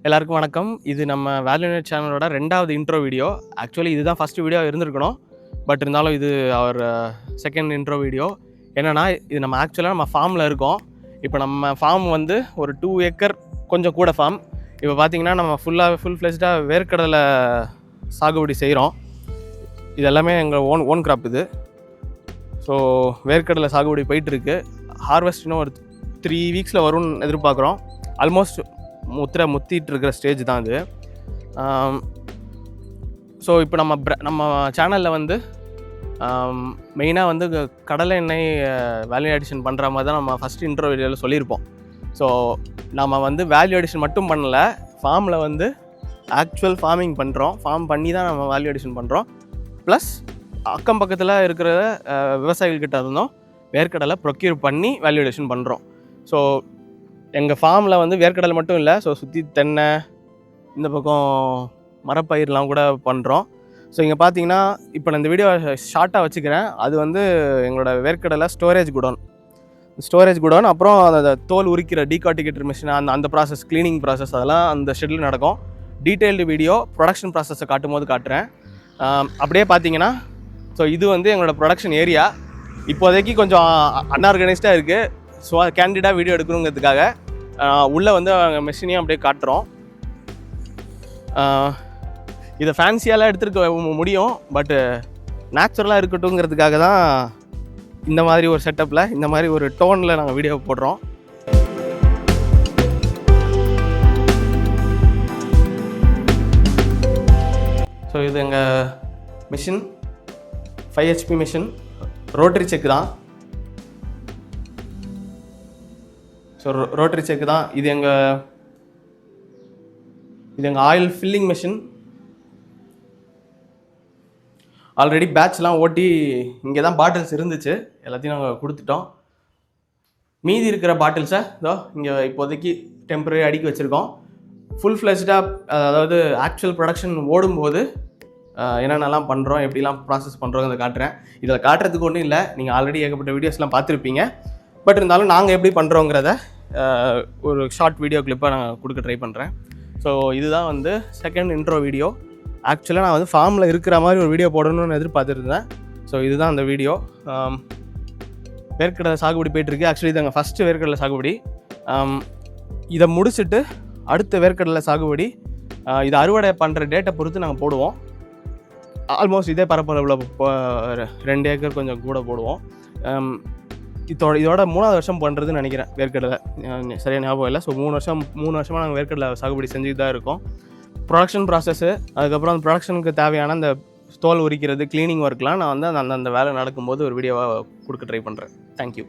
எல்லாருக்கும் வணக்கம். இது நம்ம வேல்யூனேட் சேனலோட 2வது இன்ட்ரோ வீடியோ. ஆக்சுவலி இதுதான் ஃபஸ்ட்டு வீடியோ இருந்திருக்கணும். பட் இருந்தாலும் இது அவர் செகண்ட் இன்ட்ரோ வீடியோ. என்னென்னா, இது நம்ம ஆக்சுவலாக நம்ம ஃபார்மில் இருக்கோம். இப்போ நம்ம ஃபார்ம் வந்து ஒரு 2 ஏக்கர் கொஞ்சம் கூட ஃபார்ம். இப்போ பார்த்திங்கன்னா நம்ம ஃபுல் ஃப்ளெஷ்டாக வேர்க்கடலை சாகுபடி செய்கிறோம். இது எல்லாமே எங்கள் ஓன் கிராப் இது. ஸோ வேர்க்கடலை சாகுபடி போயிட்டுருக்கு. ஹார்வெஸ்ட் இன்னும் ஒரு 3 வீக்ஸில் வரும்னு எதிர்பார்க்குறோம். ஆல்மோஸ்ட் முத்திட்டு இருக்கிற ஸ்டேஜ் தான் இது. ஸோ இப்போ நம்ம சேனலில் வந்து மெயினாக வந்து கடலை எண்ணெய் வேல்யூ அடிஷன் பண்ணுற மாதிரி தான் நம்ம ஃபஸ்ட் இன்ட்ரோ வீடியோவில் சொல்லியிருப்போம். ஸோ நம்ம வந்து வேல்யூ அடிஷன் மட்டும் பண்ணலை, ஃபார்மில் வந்து ஆக்சுவல் ஃபார்மிங் பண்ணுறோம். ஃபார்ம் பண்ணி தான் நம்ம வேல்யூ அடிஷன் பண்ணுறோம். ப்ளஸ் அக்கம் பக்கத்தில் இருக்கிற விவசாயிகள்கிட்ட இருந்தோம் வேர்க்கடலை ப்ரொக்யூர் பண்ணி வேல்யூ அடிஷன் பண்ணுறோம். ஸோ எங்கள் ஃபார்மில் வந்து வேர்க்கடலை மட்டும் இல்லை, ஸோ சுற்றி தென்னை, இந்த பக்கம் மரப்பயிர்லாம் கூட பண்ணுறோம். ஸோ இங்கே பார்த்தீங்கன்னா இப்போ நான் இந்த வீடியோ ஷார்ட்டாக வச்சுக்கிறேன். அது வந்து எங்களோட வேர்க்கடலை ஸ்டோரேஜ் குடோன், அப்புறம் அந்த தோல் உரிக்கிற டீகார்டிகேட்டர் மிஷின், அந்த ப்ராசஸ், க்ளீனிங் ப்ராசஸ், அதெல்லாம் அந்த ஷெட்யூல் நடக்கும். டீட்டெயில்டு வீடியோ ப்ரொடக்ஷன் ப்ராசஸை காட்டுறேன். அப்படியே பார்த்தீங்கன்னா, ஸோ இது வந்து எங்களோட ப்ரொடக்ஷன் ஏரியா. இப்போதைக்கு கொஞ்சம் அன்ஆர்கனைஸ்டாக இருக்குது. ஸோ கேண்டிடாக வீடியோ எடுக்கணுங்கிறதுக்காக உள்ளே வந்து மெஷினையும் அப்படியே காட்டுறோம். இதை ஃபேன்சியாலாம் எடுத்துருக்க முடியும், பட்டு நேச்சுரலாக இருக்கட்டும்ங்கிறதுக்காக தான் இந்த மாதிரி ஒரு செட்டப்பில், இந்த மாதிரி ஒரு டோனில் நாங்கள் வீடியோ போடுறோம். ஸோ இது எங்கள் machine 5 HP machine, rotary check தான். ஸோ ரோட்டரி செக்கு தான். இது எங்கள் ஆயில் ஃபில்லிங் மிஷின். ஆல்ரெடி பேட்ச்லாம் ஓட்டி இங்கே தான் பாட்டில்ஸ் இருந்துச்சு, எல்லாத்தையும் நாங்கள் கொடுத்துட்டோம். மீதி இருக்கிற பாட்டில்ஸை இங்கே இப்போதைக்கு டெம்பரரி அடுக்கி வச்சுருக்கோம். ஃபுல் ஃப்ளெஷ்டாக, அதாவது ஆக்சுவல் ப்ரொடக்ஷன் ஓடும்போது என்னென்னலாம் பண்ணுறோம், எப்படிலாம் ப்ராசஸ் பண்ணுறோங்கிறத காட்டுறேன். இதில் காட்டுறதுக்கு ஒன்றும் இல்லை, நீங்கள் ஆல்ரெடி ஏகப்பட்ட வீடியோஸ்லாம் பார்த்துருப்பீங்க. பட் இருந்தாலும் நாங்கள் எப்படி பண்ணுறோங்கிறத ஒரு ஷார்ட் வீடியோ கிளிப்பாக நான் கொடுக்க ட்ரை பண்ணுறேன். ஸோ இதுதான் வந்து செகண்ட் இன்ட்ரோ வீடியோ. ஆக்சுவலாக நான் வந்து ஃபார்மில் இருக்கிற மாதிரி ஒரு வீடியோ போடணும்னு எதிர்பார்த்துருந்தேன். ஸோ இதுதான் அந்த வீடியோ. வேர்க்கடலை சாகுபடி போயிட்டுருக்கு. ஆக்சுவலி இது எங்கள் ஃபஸ்ட்டு வேர்க்கடலை சாகுபடி. இதை முடிச்சுட்டு அடுத்த வேர்க்கடலை சாகுபடி, இதை அறுவடை பண்ணுற டேட்டை பொறுத்து நாங்கள் போடுவோம். ஆல்மோஸ்ட் இதே பரப்பளவில் 2 ஏக்கர் கொஞ்சம் கூட போடுவோம். இதோட 3வது வருஷம் பண்ணுறதுன்னு நினைக்கிறேன் வேர்க்கடலை, சரியாக ஞாபகம் இல்லை. ஸோ 3 வருஷமாக நாங்கள் வேர்க்கடலை சாகுபடி செஞ்சுட்டு தான் இருக்கோம். ப்ரொடக்ஷன் ப்ராசஸ்ஸு, அதுக்கப்புறம் அந்த ப்ரொடக்ஷனுக்கு தேவையான அந்த தோல் உரிக்கிறது, க்ளீனிங் ஒர்க்லாம் நான் வந்து அந்த வேலை நடக்கும்போது ஒரு வீடியோவாக கொடுக்க ட்ரை பண்ணுறேன். தேங்க்யூ.